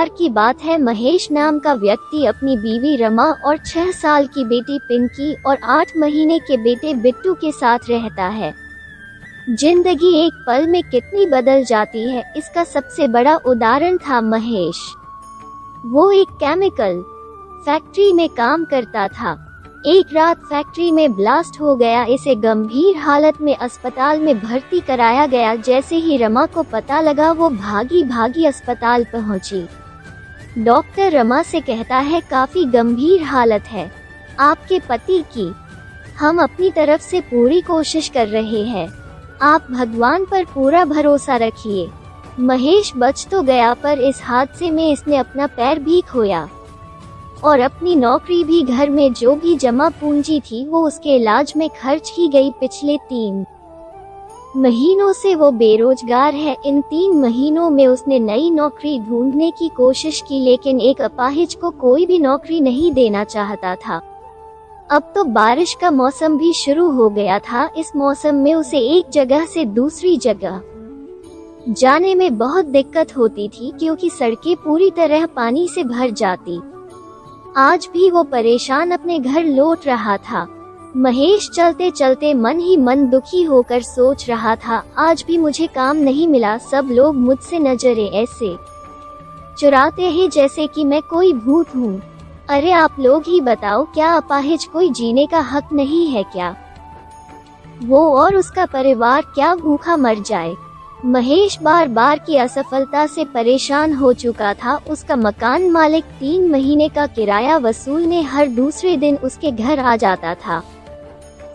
बार की बात है, महेश नाम का व्यक्ति अपनी बीवी रमा और 6 साल की बेटी पिंकी और 8 महीने के बेटे बिट्टू के साथ रहता है। जिंदगी एक पल में कितनी बदल जाती है, इसका सबसे बड़ा उदाहरण था महेश। वो एक केमिकल फैक्ट्री में काम करता था। एक रात फैक्ट्री में ब्लास्ट हो गया। इसे गंभीर हालत में अस्पताल में भर्ती कराया गया। जैसे ही रमा को पता लगा, वो भागी भागी अस्पताल पहुंची। डॉक्टर रमा से कहता है, काफी गंभीर हालत है आपके पति की। हम अपनी तरफ से पूरी कोशिश कर रहे हैं, आप भगवान पर पूरा भरोसा रखिए। महेश बच तो गया, पर इस हादसे में इसने अपना पैर भी खोया और अपनी नौकरी भी। घर में जो भी जमा पूंजी थी वो उसके इलाज में खर्च की गई। पिछले 3 महीनों से वो बेरोजगार है। इन 3 महीनों में उसने नई नौकरी ढूंढने की कोशिश की, लेकिन एक अपाहिज को कोई भी नौकरी नहीं देना चाहता था। अब तो बारिश का मौसम भी शुरू हो गया था। इस मौसम में उसे एक जगह से दूसरी जगह जाने में बहुत दिक्कत होती थी, क्योंकि सड़कें पूरी तरह पानी से भर जाती। आज भी वो परेशान अपने घर लौट रहा था। महेश चलते चलते मन ही मन दुखी होकर सोच रहा था, आज भी मुझे काम नहीं मिला। सब लोग मुझसे नजरें ऐसे चुराते हैं जैसे कि मैं कोई भूत हूँ। अरे आप लोग ही बताओ, क्या अपाहिज कोई जीने का हक नहीं है क्या? वो और उसका परिवार क्या भूखा मर जाए? महेश बार बार की असफलता से परेशान हो चुका था। उसका मकान मालिक 3 महीने का किराया वसूलने हर दूसरे दिन उसके घर आ जाता था,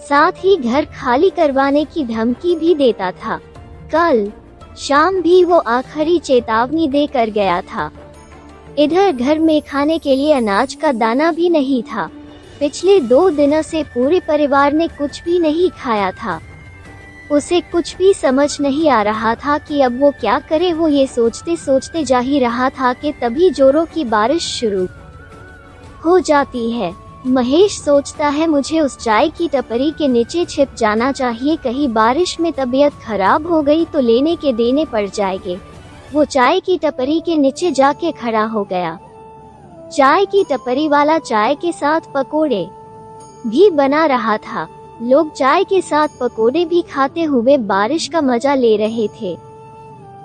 साथ ही घर खाली करवाने की धमकी भी देता था। कल शाम भी वो आखिरी चेतावनी देकर गया था। इधर घर में खाने के लिए अनाज का दाना भी नहीं था। पिछले 2 दिनों से पूरे परिवार ने कुछ भी नहीं खाया था। उसे कुछ भी समझ नहीं आ रहा था कि अब वो क्या करे। वो ये सोचते सोचते जा ही रहा था कि तभी जोरों की बारिश शुरू हो जाती है। महेश सोचता है, मुझे उस चाय की टपरी के नीचे छिप जाना चाहिए। कहीं बारिश में तबीयत खराब हो गई तो लेने के देने पड़ जाएंगे। वो चाय की टपरी के नीचे जाके खड़ा हो गया। चाय की टपरी वाला चाय के साथ पकोड़े भी बना रहा था। लोग चाय के साथ पकोड़े भी खाते हुए बारिश का मजा ले रहे थे।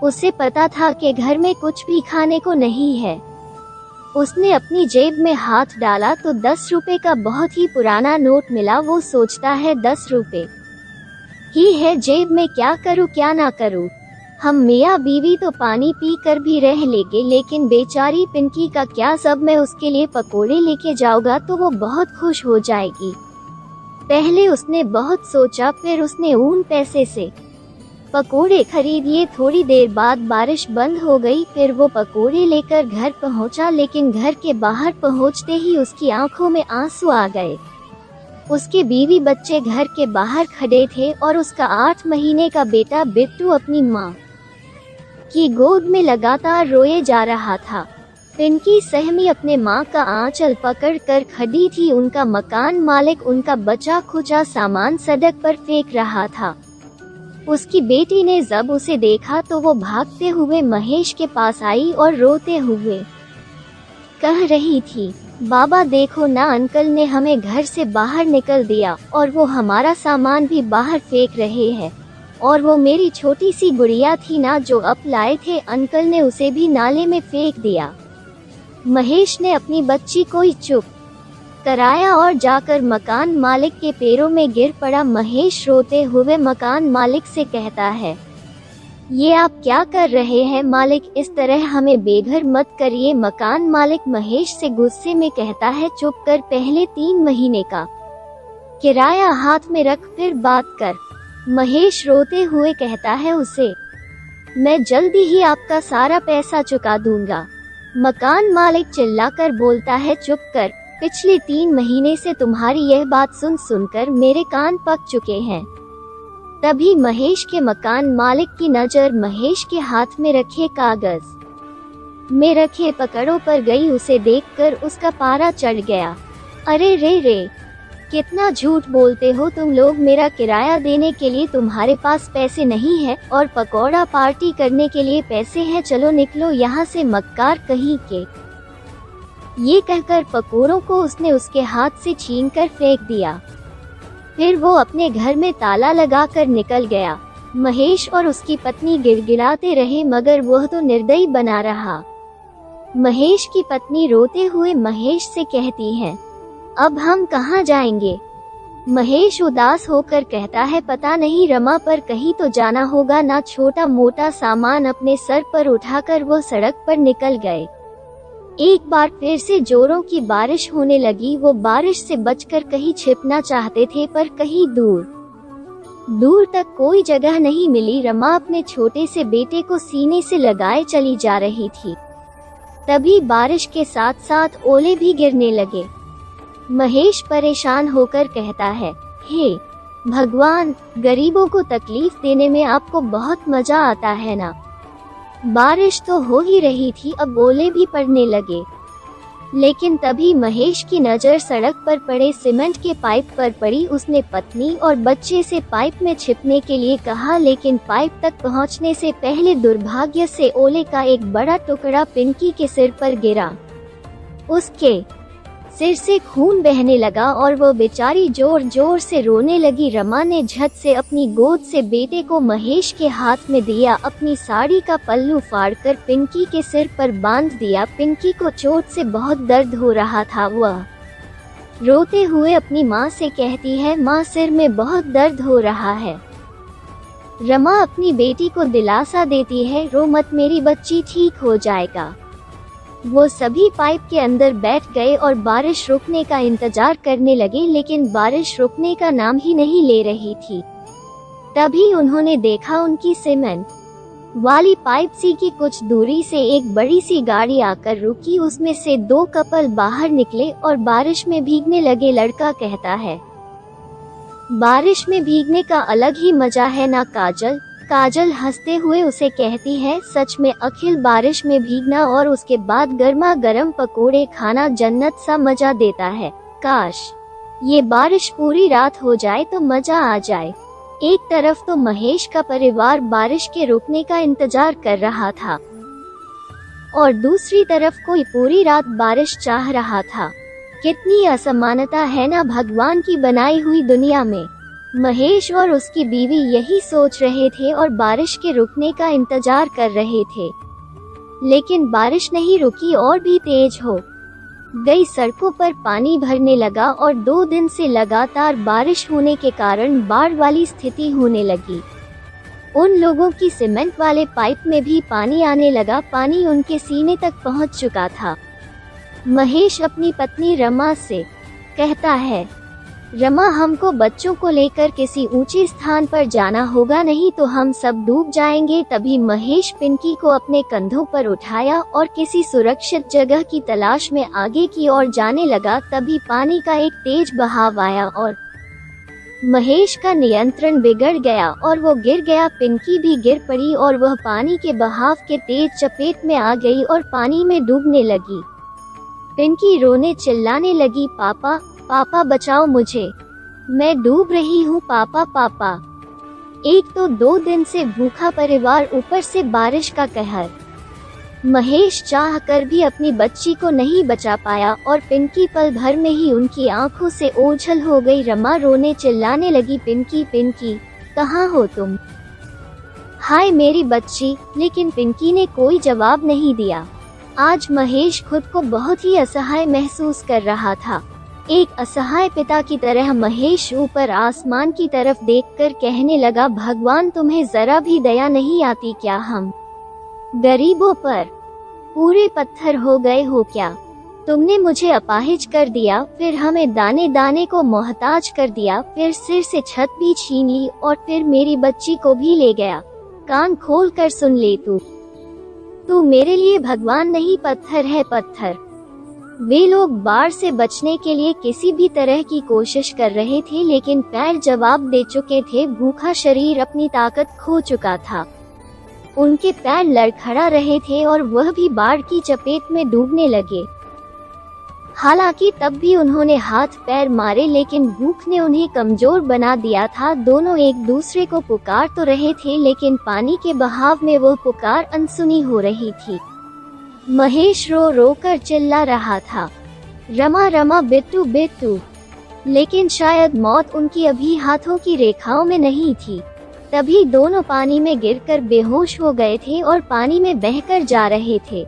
उसे पता था कि घर में कुछ भी खाने को नहीं है। उसने अपनी जेब में हाथ डाला तो 10 रुपए का बहुत ही पुराना नोट मिला। वो सोचता है, 10 रुपए ही है जेब में, क्या करूं क्या ना करूं। हम मियाँ बीवी तो पानी पी कर भी रह लेंगे, लेकिन बेचारी पिंकी का क्या? सब मैं उसके लिए पकोड़े लेके जाऊंगा तो वो बहुत खुश हो जाएगी। पहले उसने बहुत सोचा, फिर उसने उन पैसे से पकोड़े खरीद लिए। थोड़ी देर बाद बारिश बंद हो गई। फिर वो पकोड़े लेकर घर पहुंचा, लेकिन घर के बाहर पहुंचते ही उसकी आंखों में आंसू आ गए। उसके बीवी बच्चे घर के बाहर खड़े थे और उसका 8 महीने का बेटा बिट्टू अपनी माँ की गोद में लगातार रोए जा रहा था। पिंकी सहमी अपने माँ का आंचल पकड़ कर खड़ी थी। उनका मकान मालिक उनका बचा खुचा सामान सड़क पर फेंक रहा था। उसकी बेटी ने जब उसे देखा तो वो भागते हुए महेश के पास आई और रोते हुए कह रही थी, बाबा देखो ना, अंकल ने हमें घर से बाहर निकल दिया और वो हमारा सामान भी बाहर फेंक रहे हैं। और वो मेरी छोटी सी गुड़िया थी ना जो अब लाए थे, अंकल ने उसे भी नाले में फेंक दिया। महेश ने अपनी बच्ची को ही चुप कराया और जाकर मकान मालिक के पैरों में गिर पड़ा। महेश रोते हुए मकान मालिक से कहता है, ये आप क्या कर रहे हैं मालिक, इस तरह हमें बेघर मत करिए। मकान मालिक महेश से गुस्से में कहता है, चुप कर, पहले 3 महीने का किराया हाथ में रख फिर बात कर। महेश रोते हुए कहता है उसे, मैं जल्दी ही आपका सारा पैसा चुका दूंगा। मकान मालिक चिल्लाकर बोलता है, चुप कर, पिछले 3 महीने से तुम्हारी यह बात सुन सुनकर मेरे कान पक चुके हैं। तभी महेश के मकान मालिक की नजर महेश के हाथ में रखे कागज में रखे पकड़ों पर गई। उसे देखकर उसका पारा चढ़ गया। अरे रे रे, कितना झूठ बोलते हो तुम लोग, मेरा किराया देने के लिए तुम्हारे पास पैसे नहीं है और पकौड़ा पार्टी करने के लिए पैसे हैं, चलो निकलो यहाँ से मक्कार कहीं के। ये कहकर पकौड़ों को उसने उसके हाथ से छीनकर फेंक दिया। फिर वो अपने घर में ताला लगाकर निकल गया। महेश और उसकी पत्नी गिड़गिड़ाते रहे मगर वह तो निर्दयी बना रहा। महेश की पत्नी रोते हुए महेश से कहती है, अब हम कहाँ जाएंगे? महेश उदास होकर कहता है, पता नहीं रमा, पर कहीं तो जाना होगा ना। छोटा मोटा सामान अपने सर पर उठाकर वो सड़क पर निकल गए। एक बार फिर से जोरों की बारिश होने लगी। वो बारिश से बचकर कहीं छिपना चाहते थे पर कहीं दूर दूर तक कोई जगह नहीं मिली। रमा अपने छोटे से बेटे को सीने से लगाए चली जा रही थी। तभी बारिश के साथ साथ ओले भी गिरने लगे। महेश परेशान होकर कहता है, हे भगवान, गरीबों को तकलीफ देने में आपको बहुत मजा आता है ना। बारिश तो हो ही रही थी, अब ओले भी पड़ने लगे। लेकिन तभी महेश की नज़र सड़क पर पड़े सीमेंट के पाइप पर पड़ी। उसने पत्नी और बच्चे से पाइप में छिपने के लिए कहा, लेकिन पाइप तक पहुंचने से पहले दुर्भाग्य से ओले का एक बड़ा टुकड़ा पिंकी के सिर पर गिरा। उसके सिर से खून बहने लगा और वो बेचारी जोर जोर से रोने लगी। रमा ने झट से अपनी गोद से बेटे को महेश के हाथ में दिया। अपनी साड़ी का पल्लू फाड़कर पिंकी के सिर पर बांध दिया। पिंकी को चोट से बहुत दर्द हो रहा था। वह रोते हुए अपनी माँ से कहती है, माँ, सिर में बहुत दर्द हो रहा है। रमा अपनी बेटी को दिलासा देती है, रो मत मेरी बच्ची, ठीक हो जाएगा। वो सभी पाइप के अंदर बैठ गए और बारिश रुकने का इंतजार करने लगे, लेकिन बारिश रुकने का नाम ही नहीं ले रही थी। तभी उन्होंने देखा उनकी सीमेंट वाली पाइप सी की कुछ दूरी से एक बड़ी सी गाड़ी आकर रुकी। उसमें से दो कपल बाहर निकले और बारिश में भीगने लगे। लड़का कहता है, बारिश में भीगने का अलग ही मजा है ना काजल। काजल हंसते हुए उसे कहती है, सच में अखिल, बारिश में भीगना और उसके बाद गर्मा गर्म पकोड़े खाना जन्नत सा मजा देता है। काश ये बारिश पूरी रात हो जाए तो मजा आ जाए। एक तरफ तो महेश का परिवार बारिश के रुकने का इंतजार कर रहा था और दूसरी तरफ कोई पूरी रात बारिश चाह रहा था। कितनी असमानता है ना भगवान की बनाई हुई दुनिया में। महेश और उसकी बीवी यही सोच रहे थे और बारिश के रुकने का इंतजार कर रहे थे, लेकिन बारिश नहीं रुकी और भी तेज हो गई। सड़कों पर पानी भरने लगा और 2 दिन से लगातार बारिश होने के कारण बाढ़ वाली स्थिति होने लगी। उन लोगों की सीमेंट वाले पाइप में भी पानी आने लगा। पानी उनके सीने तक पहुंच चुका था। महेश अपनी पत्नी रमा से कहता है, रमा, हमको बच्चों को लेकर किसी ऊंचे स्थान पर जाना होगा, नहीं तो हम सब डूब जाएंगे। तभी महेश पिंकी को अपने कंधों पर उठाया और किसी सुरक्षित जगह की तलाश में आगे की ओर जाने लगा। तभी पानी का एक तेज बहाव आया और महेश का नियंत्रण बिगड़ गया और वो गिर गया। पिंकी भी गिर पड़ी और वह पानी के बहाव के तेज चपेट में आ गई और पानी में डूबने लगी। पिंकी रोने चिल्लाने लगी, पापा, पापा बचाओ मुझे, मैं डूब रही हूँ, पापा, पापा। एक तो 2 दिन से भूखा परिवार, ऊपर से बारिश का कहर। महेश चाह कर भी अपनी बच्ची को नहीं बचा पाया और पिंकी पल भर में ही उनकी आंखों से ओझल हो गई। रमा रोने चिल्लाने लगी, पिंकी, पिंकी, कहाँ हो तुम? हाय मेरी बच्ची। लेकिन पिंकी ने कोई जवाब नहीं दिया। आज महेश खुद को बहुत ही असहाय महसूस कर रहा था। एक असहाय पिता की तरह महेश ऊपर आसमान की तरफ देखकर कहने लगा, भगवान, तुम्हें जरा भी दया नहीं आती क्या? हम गरीबों पर पूरे पत्थर हो गए हो क्या? तुमने मुझे अपाहिज कर दिया, फिर हमें दाने दाने को मोहताज कर दिया, फिर सिर से छत भी छीन ली और फिर मेरी बच्ची को भी ले गया। कान खोल कर सुन ले, तू मेरे लिए भगवान नहीं, पत्थर है, पत्थर। वे लोग बाढ़ से बचने के लिए किसी भी तरह की कोशिश कर रहे थे, लेकिन पैर जवाब दे चुके थे। भूखा शरीर अपनी ताकत खो चुका था। उनके पैर लड़खड़ा रहे थे और वह भी बाढ़ की चपेट में डूबने लगे। हालांकि तब भी उन्होंने हाथ पैर मारे, लेकिन भूख ने उन्हें कमजोर बना दिया था। दोनों एक दूसरे को पुकार तो रहे थे, लेकिन पानी के बहाव में वो पुकार अनसुनी हो रही थी। महेश रो रो कर चिल्ला रहा था, रमा रमा बिट्टू बिट्टू, लेकिन शायद मौत उनकी अभी हाथों की रेखाओं में नहीं थी। तभी दोनों पानी में गिरकर बेहोश हो गए थे और पानी में बहकर जा रहे थे।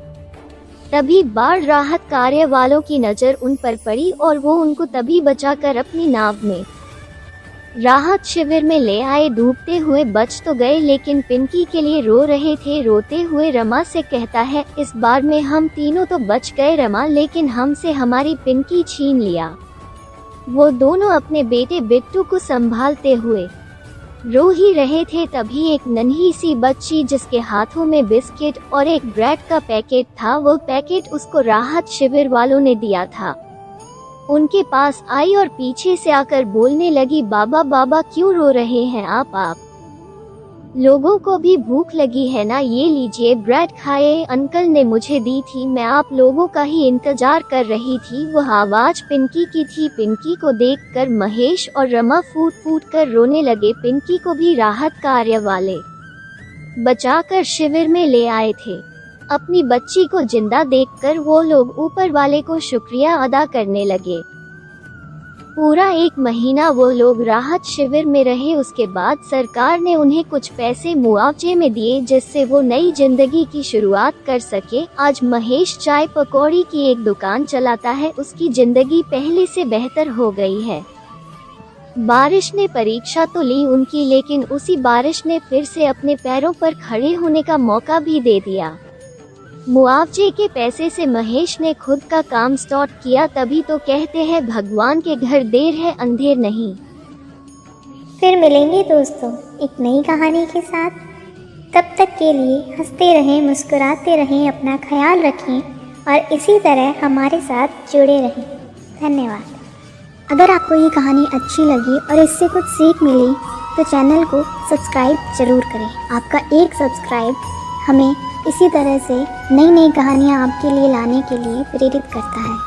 तभी बाढ़ राहत कार्य वालों की नज़र उन पर पड़ी और वो उनको तभी बचाकर अपनी नाव में राहत शिविर में ले आए। डूबते हुए बच तो गए, लेकिन पिंकी के लिए रो रहे थे। रोते हुए रमा से कहता है, इस बार में हम तीनों तो बच गए रमा, लेकिन हमसे हमारी पिंकी छीन लिया। वो दोनों अपने बेटे बिट्टू को संभालते हुए रो ही रहे थे। तभी एक नन्ही सी बच्ची जिसके हाथों में बिस्किट और एक ब्रेड का पैकेट था, वो पैकेट उसको राहत शिविर वालों ने दिया था, उनके पास आई और पीछे से आकर बोलने लगी, बाबा बाबा क्यों रो रहे हैं आप लोगों को भी भूख लगी है ना, ये लीजिए ब्रेड खाए, अंकल ने मुझे दी थी, मैं आप लोगों का ही इंतजार कर रही थी। वह आवाज पिंकी की थी। पिंकी को देखकर महेश और रमा फूट फूट कर रोने लगे। पिंकी को भी राहत कार्य वाले बचाकर शिविर में ले आए थे। अपनी बच्ची को जिंदा देखकर वो लोग ऊपर वाले को शुक्रिया अदा करने लगे। पूरा 1 महीना वो लोग राहत शिविर में रहे। उसके बाद सरकार ने उन्हें कुछ पैसे मुआवजे में दिए, जिससे वो नई जिंदगी की शुरुआत कर सके। आज महेश चाय पकौड़ी की एक दुकान चलाता है। उसकी जिंदगी पहले से बेहतर हो गई है। बारिश ने परीक्षा तो ली उनकी, लेकिन उसी बारिश ने फिर से अपने पैरों पर खड़े होने का मौका भी दे दिया। मुआवजे के पैसे से महेश ने खुद का काम स्टार्ट किया। तभी तो कहते हैं भगवान के घर देर है अंधेर नहीं। फिर मिलेंगे दोस्तों एक नई कहानी के साथ। तब तक के लिए हंसते रहें, मुस्कुराते रहें, अपना ख्याल रखें और इसी तरह हमारे साथ जुड़े रहें। धन्यवाद। अगर आपको ये कहानी अच्छी लगी और इससे कुछ सीख मिली तो चैनल को सब्सक्राइब ज़रूर करें। आपका एक सब्सक्राइब हमें इसी तरह से नई नई कहानियाँ आपके लिए लाने के लिए प्रेरित करता है।